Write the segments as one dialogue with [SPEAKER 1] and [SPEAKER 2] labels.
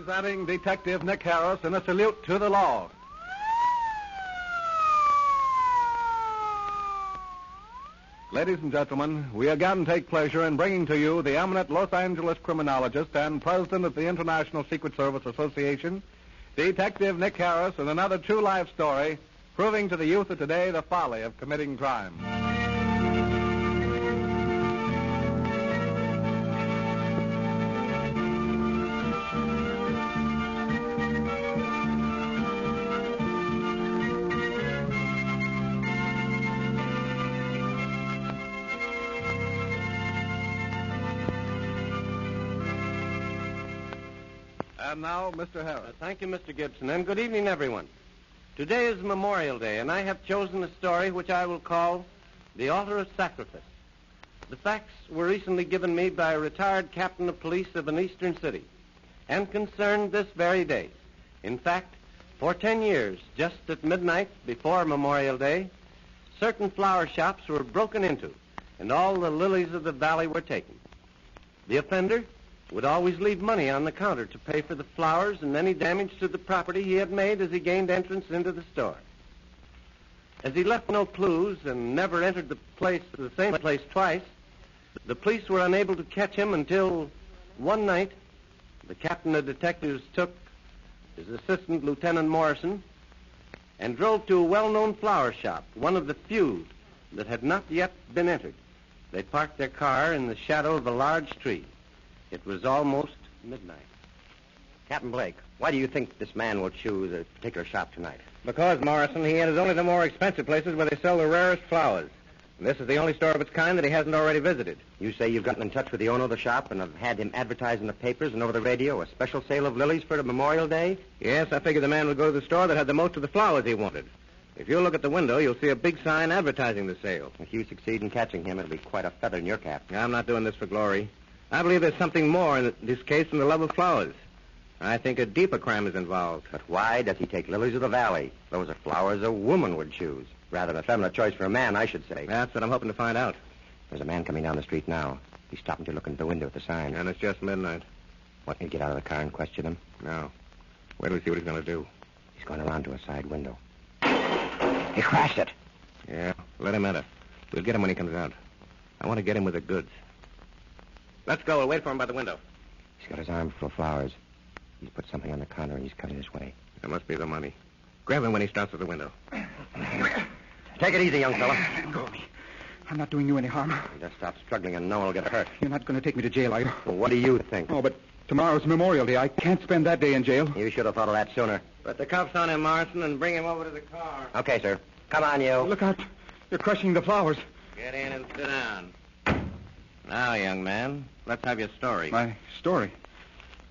[SPEAKER 1] Presenting Detective Nick Harris in A Salute to the Law. Ladies and gentlemen, we again take pleasure in bringing to you the eminent Los Angeles criminologist and president of the International Secret Service Association, Detective Nick Harris, in another true life story proving to the youth of today the folly of committing crime. And now, Mr. Harris.
[SPEAKER 2] Thank you, Mr. Gibson, and good evening, everyone. Today is Memorial Day, and I have chosen a story which I will call The Altar of Sacrifice. The facts were recently given me by a retired captain of police of an eastern city and concerned this very day. In fact, for 10 years, just at midnight before Memorial Day, certain flower shops were broken into, and all the lilies of the valley were taken. The offender would always leave money on the counter to pay for the flowers and any damage to the property he had made as he gained entrance into the store. As he left no clues and never entered the same place twice, the police were unable to catch him until one night the captain of detectives took his assistant, Lieutenant Morrison, and drove to a well-known flower shop, one of the few that had not yet been entered. They parked their car in the shadow of a large tree. It was almost midnight.
[SPEAKER 3] Captain Blake, why do you think this man will choose a particular shop tonight?
[SPEAKER 2] Because, Morrison, he enters only the more expensive places where they sell the rarest flowers. And this is the only store of its kind that he hasn't already visited.
[SPEAKER 3] You say you've gotten in touch with the owner of the shop and have had him advertise in the papers and over the radio a special sale of lilies for Memorial Day?
[SPEAKER 2] Yes, I figured the man would go to the store that had the most of the flowers he wanted. If you look at the window, you'll see a big sign advertising the sale.
[SPEAKER 3] If you succeed in catching him, it'll be quite a feather in your cap.
[SPEAKER 2] I'm not doing this for glory. I believe there's something more in this case than the love of flowers. I think a deeper crime is involved.
[SPEAKER 3] But why does he take lilies of the valley? Those are flowers a woman would choose. Rather than a feminine choice for a man, I should say.
[SPEAKER 2] That's what I'm hoping to find out.
[SPEAKER 3] There's a man coming down the street now. He's stopping to look into the window at the sign.
[SPEAKER 2] And it's just midnight.
[SPEAKER 3] Want me to get out of the car and question him?
[SPEAKER 2] No. Wait till we see what he's going to do.
[SPEAKER 3] He's going around to a side window. He crashed it.
[SPEAKER 2] Yeah, let him enter. We'll get him when he comes out. I want to get him with the goods. Let's go. We'll wait for him by the window.
[SPEAKER 3] He's got his arm full of flowers. He's put something on the counter and he's coming his way.
[SPEAKER 2] That must be the money. Grab him when he starts at the window.
[SPEAKER 3] Take it easy, young fella.
[SPEAKER 4] Let go of me. I'm not doing you any harm.
[SPEAKER 3] Just stop struggling and no one will get hurt.
[SPEAKER 4] You're not going to take me to jail, are you?
[SPEAKER 3] Well, what do you think?
[SPEAKER 4] Oh, but tomorrow's Memorial Day. I can't spend that day in jail.
[SPEAKER 3] You should have thought of that sooner.
[SPEAKER 2] Put the cuffs on him, Morrison, and bring him over to the car.
[SPEAKER 3] Okay, sir. Come on, you.
[SPEAKER 4] Look out. You're crushing the flowers.
[SPEAKER 2] Get in and sit down. Now, young man, let's have your story.
[SPEAKER 4] My story?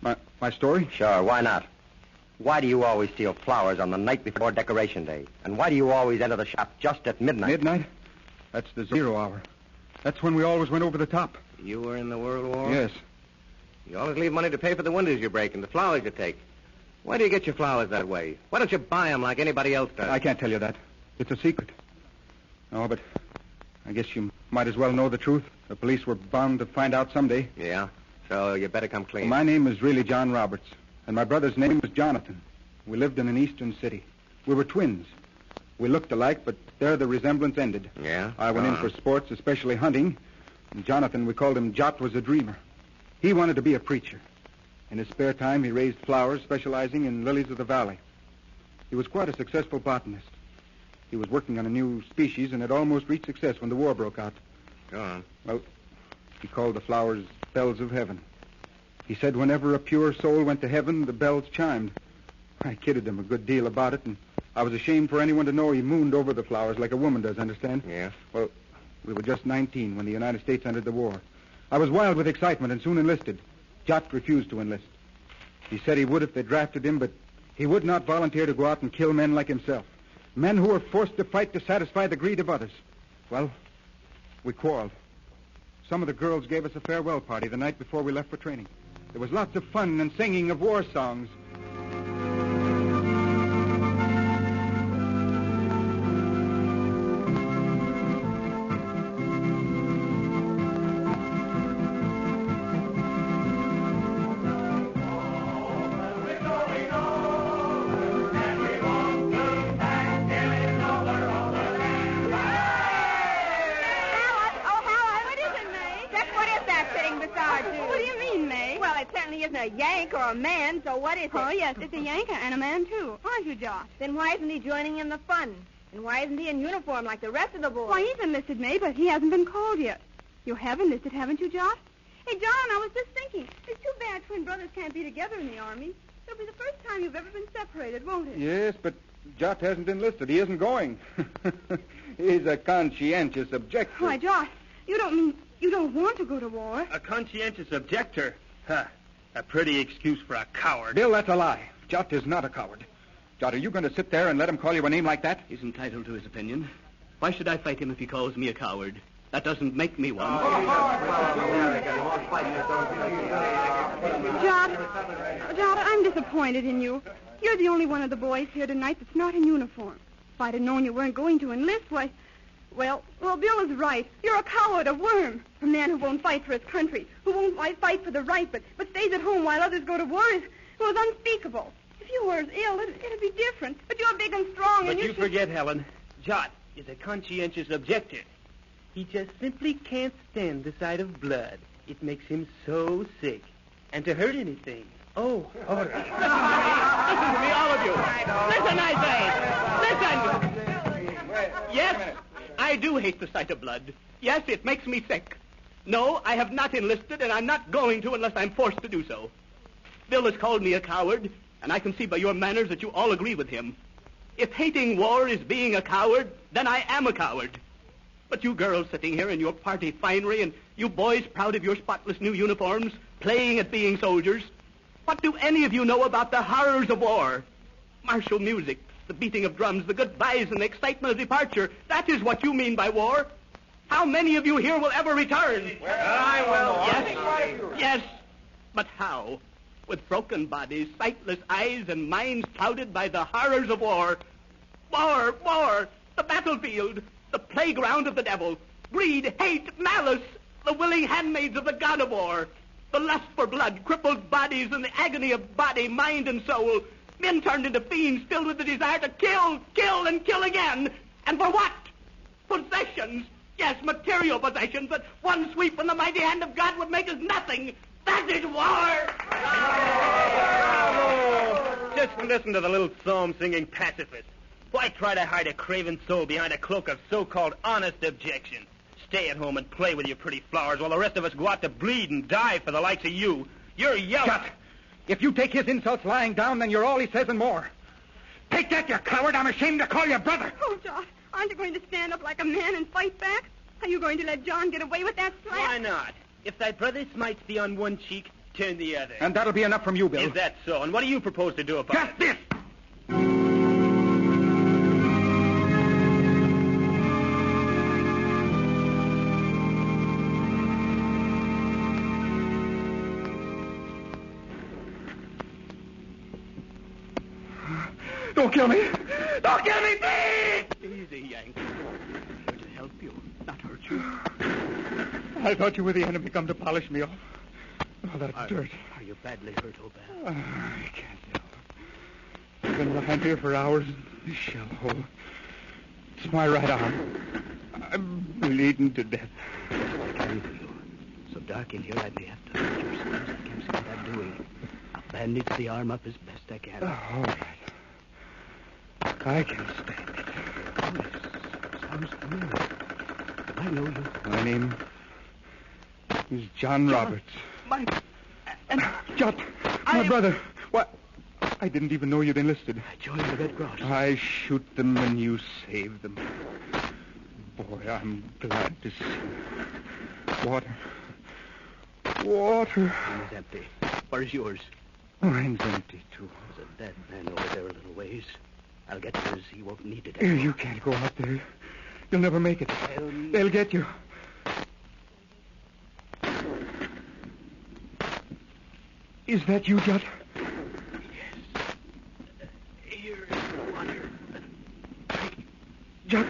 [SPEAKER 4] My story?
[SPEAKER 3] Sure, why not? Why do you always steal flowers on the night before Decoration Day? And why do you always enter the shop just at midnight?
[SPEAKER 4] Midnight? That's the 0 hour. That's when we always went over the top.
[SPEAKER 2] You were in the World War?
[SPEAKER 4] Yes.
[SPEAKER 2] You always leave money to pay for the windows you break and the flowers you take. Why do you get your flowers that way? Why don't you buy them like anybody else does?
[SPEAKER 4] I can't tell you that. It's a secret. Oh, but I guess you might as well know the truth. The police were bound to find out someday.
[SPEAKER 2] Yeah? So you better come clean.
[SPEAKER 4] Well, my name is really John Roberts, and my brother's name was Jonathan. We lived in an eastern city. We were twins. We looked alike, but there the resemblance ended.
[SPEAKER 2] Yeah?
[SPEAKER 4] I went in for sports, especially hunting. And Jonathan, we called him Jot, was a dreamer. He wanted to be a preacher. In his spare time, he raised flowers, specializing in lilies of the valley. He was quite a successful botanist. He was working on a new species and had almost reached success when the war broke out.
[SPEAKER 2] Go on.
[SPEAKER 4] Well, he called the flowers bells of heaven. He said whenever a pure soul went to heaven, the bells chimed. I kidded him a good deal about it, and I was ashamed for anyone to know he mooned over the flowers like a woman does, understand?
[SPEAKER 2] Yeah.
[SPEAKER 4] Well, we were just 19 when the United States entered the war. I was wild with excitement and soon enlisted. Jot refused to enlist. He said he would if they drafted him, but he would not volunteer to go out and kill men like himself. Men who were forced to fight to satisfy the greed of others. Well, we quarreled. Some of the girls gave us a farewell party the night before we left for training. There was lots of fun and singing of war songs.
[SPEAKER 5] certainly isn't a Yank or a man, so what is it?
[SPEAKER 6] Oh, yes, it's a Yanker and a man, too. Aren't you, Josh?
[SPEAKER 5] Then why isn't he joining in the fun? And why isn't he in uniform like the rest of the boys?
[SPEAKER 6] Why, he's enlisted, May, but he hasn't been called yet. You have enlisted, haven't you, Josh? Hey, John, I was just thinking. It's too bad twin brothers can't be together in the Army. It'll be the first time you've ever been separated, won't it?
[SPEAKER 4] Yes, but Jot hasn't enlisted. He isn't going. He's a conscientious objector.
[SPEAKER 6] Why, Josh, you don't mean you don't want to go to war?
[SPEAKER 7] A conscientious objector? Huh. A pretty excuse for a coward.
[SPEAKER 4] Bill, that's a lie. Jot is not a coward. Jot, are you going to sit there and let him call you a name like that?
[SPEAKER 8] He's entitled to his opinion. Why should I fight him if he calls me a coward? That doesn't make me one.
[SPEAKER 6] Jot, I'm disappointed in you. You're the only one of the boys here tonight that's not in uniform. If I'd have known you weren't going to enlist, why... Well, Bill is right. You're a coward, a worm. A man who won't fight for his country, who won't fight for the right, but stays at home while others go to war is unspeakable. If you were ill, it'd be different. But you're big and strong,
[SPEAKER 7] But
[SPEAKER 6] and
[SPEAKER 7] you forget, Helen. Jot is a conscientious objector. He just simply can't stand the sight of blood. It makes him so sick. And to hurt anything. Oh, all right.
[SPEAKER 8] Listen to me, all of you. Listen, I say. Listen. Yes, I do hate the sight of blood. Yes, it makes me sick. No, I have not enlisted, and I'm not going to unless I'm forced to do so. Bill has called me a coward, and I can see by your manners that you all agree with him. If hating war is being a coward, then I am a coward. But you girls sitting here in your party finery, and you boys proud of your spotless new uniforms, playing at being soldiers, what do any of you know about the horrors of war? Martial music, the beating of drums, the goodbyes and the excitement of departure, that is what you mean by war. How many of you here will ever return?
[SPEAKER 7] Well, I will.
[SPEAKER 8] Yes, but how? With broken bodies, sightless eyes, and minds clouded by the horrors of war. War, the battlefield, the playground of the devil. Greed, hate, malice, the willing handmaids of the god of war. The lust for blood, crippled bodies, and the agony of body, mind, and soul. Men turned into fiends filled with the desire to kill, and kill again. And for what? Possessions. Yes, material possessions that one sweep from the mighty hand of God would make us nothing. That is war!
[SPEAKER 7] Bravo! Just listen to the little psalm-singing pacifist. Why try to hide a craven soul behind a cloak of so-called honest objection? Stay at home and play with your pretty flowers while the rest of us go out to bleed and die for the likes of you. You're yellow.
[SPEAKER 4] Jot, if you take his insults lying down, then you're all he says and more. Take that, you coward. I'm ashamed to call you brother.
[SPEAKER 6] Oh, Josh, aren't you going to stand up like a man and fight back? Are you going to let John get away with that slap?
[SPEAKER 7] Why not? If thy brother smites thee on one cheek, turn the other.
[SPEAKER 4] And that'll be enough from you, Bill.
[SPEAKER 7] Is that so? And what do you propose to do about
[SPEAKER 4] Just
[SPEAKER 7] it?
[SPEAKER 4] this. Don't kill me! Don't kill me, please!
[SPEAKER 8] Easy, Yank. I'm here to help you, not hurt you.
[SPEAKER 4] I thought you were the enemy come to polish me off. Oh, that's dirt.
[SPEAKER 8] Are you badly hurt, Obed?
[SPEAKER 4] I can't tell. I've been lying here for hours in this shell hole. It's my right arm. I'm bleeding to death.
[SPEAKER 8] What can I do for you? So dark in here, I may have to hurt your sons. I can't see what I'm doing. I'll bandage the arm up as best I can.
[SPEAKER 4] Oh, all right. I can stand it.
[SPEAKER 8] Yes, sounds familiar. I know you.
[SPEAKER 4] My name is John Roberts.
[SPEAKER 8] And
[SPEAKER 4] Jot, my brother. What? I didn't even know you'd enlisted.
[SPEAKER 8] I joined the Red Cross.
[SPEAKER 4] I shoot them and you save them. Boy, I'm glad to see you. Water.
[SPEAKER 8] Mine is empty. Where is yours?
[SPEAKER 4] Mine's empty, too.
[SPEAKER 8] There's a dead man over there a little ways. I'll get yours. He won't need it.
[SPEAKER 4] You can't go out there. You'll never make it. They'll get you. Is that you, Jot?
[SPEAKER 8] Yes. Here is water.
[SPEAKER 4] Jot,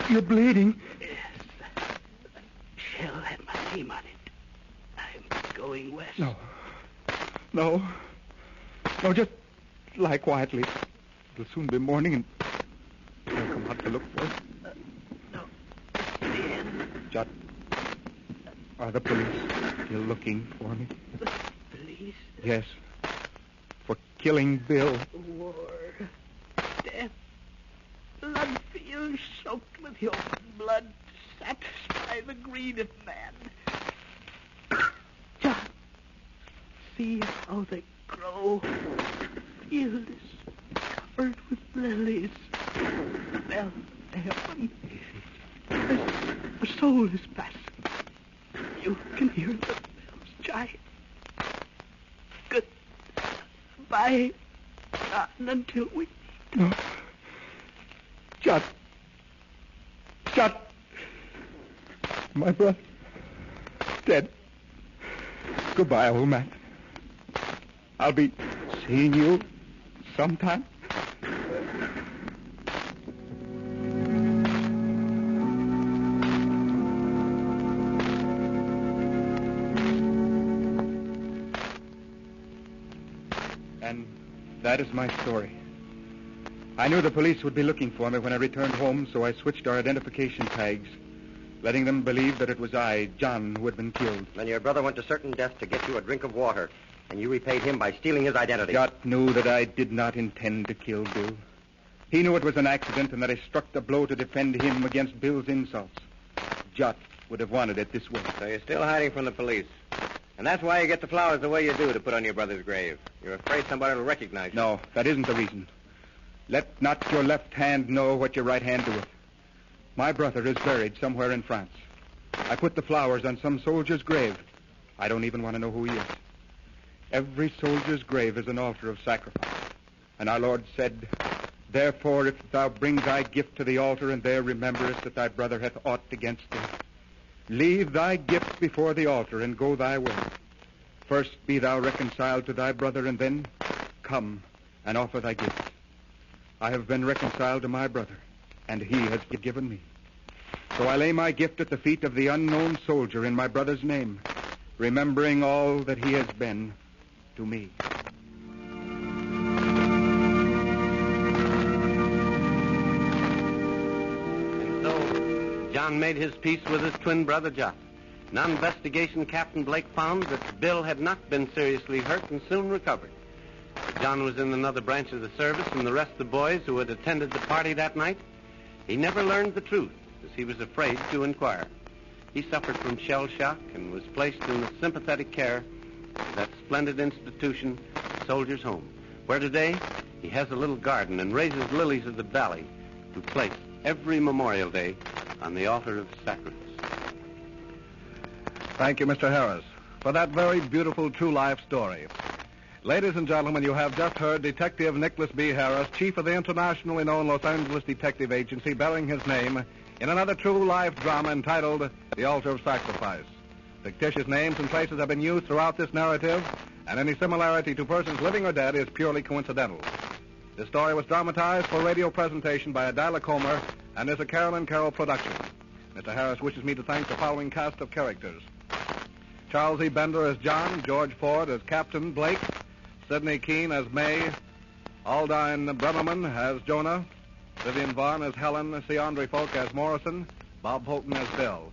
[SPEAKER 4] you're bleeding.
[SPEAKER 8] Yes. Shell had my name on it. I'm going west.
[SPEAKER 4] No, just lie quietly. It'll soon be morning and I'll come out to look for it.
[SPEAKER 8] No. The end.
[SPEAKER 4] Jot, are the police still looking for me?
[SPEAKER 8] The police?
[SPEAKER 4] Yes. For killing Bill.
[SPEAKER 8] War. Death. Blood fields soaked with human blood to satisfy the greed of man. John, see how they grow. Field is covered with lilies. Well, heaven. The soul is passing. You can hear the bells chime. Goodbye, John, until we...
[SPEAKER 4] No. John. John. My brother. Dead. Goodbye, old man. I'll be seeing you sometime. And that is my story. I knew the police would be looking for me when I returned home, so I switched our identification tags, letting them believe that it was I, John, who had been killed.
[SPEAKER 3] Then your brother went to certain death to get you a drink of water, and you repaid him by stealing his identity.
[SPEAKER 4] Jot knew that I did not intend to kill Bill. He knew it was an accident and that I struck the blow to defend him against Bill's insults. Jot would have wanted it this way.
[SPEAKER 3] So you're still hiding from the police. And that's why you get the flowers the way you do to put on your brother's grave. You're afraid somebody will recognize you.
[SPEAKER 4] No, that isn't the reason. Let not your left hand know what your right hand doeth. My brother is buried somewhere in France. I put the flowers on some soldier's grave. I don't even want to know who he is. Every soldier's grave is an altar of sacrifice. And our Lord said, "Therefore, if thou bring thy gift to the altar, and there rememberest that thy brother hath aught against thee, leave thy gift before the altar, and go thy way. First be thou reconciled to thy brother, and then come and offer thy gift. I have been reconciled to my brother, and he has given me. So I lay my gift at the feet of the unknown soldier in my brother's name, remembering all that he has been to me."
[SPEAKER 2] And so, John made his peace with his twin brother, Jot. An investigation Captain Blake found that Bill had not been seriously hurt and soon recovered. John was in another branch of the service, and the rest of the boys who had attended the party that night, he never learned the truth, as he was afraid to inquire. He suffered from shell shock and was placed in the sympathetic care of that splendid institution, Soldiers' Home, where today he has a little garden and raises lilies of the valley to place every Memorial Day on the altar of sacrifice.
[SPEAKER 1] Thank you, Mr. Harris, for that very beautiful true-life story. Ladies and gentlemen, you have just heard Detective Nicholas B. Harris, chief of the internationally known Los Angeles Detective Agency, bearing his name in another true-life drama entitled The Altar of Sacrifice. Fictitious names and places have been used throughout this narrative, and any similarity to persons living or dead is purely coincidental. This story was dramatized for radio presentation by Adela Comer and is a Carolyn Carroll production. Mr. Harris wishes me to thank the following cast of characters: Charles E. Bender as John, George Ford as Captain Blake, Sidney Keene as May, Aldine Bremerman as Jonah, Vivian Vaughn as Helen, C. Andre Folk as Morrison, Bob Holton as Bill.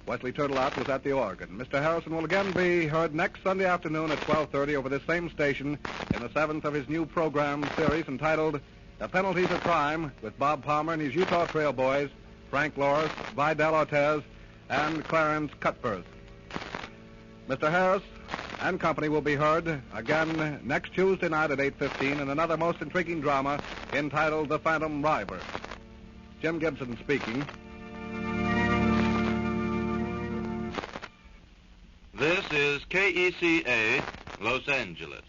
[SPEAKER 1] Wesley Turtelot was at the organ. Mr. Harrison will again be heard next Sunday afternoon at 12:30 over this same station in the 7th of his new program series entitled The Penalties of Crime, with Bob Palmer and his Utah Trail Boys, Frank Loris, Vidal Ortez, and Clarence Cutbirth. Mr. Harris and company will be heard again next Tuesday night at 8:15 in another most intriguing drama entitled The Phantom River. Jim Gibson speaking.
[SPEAKER 9] This is KECA, Los Angeles.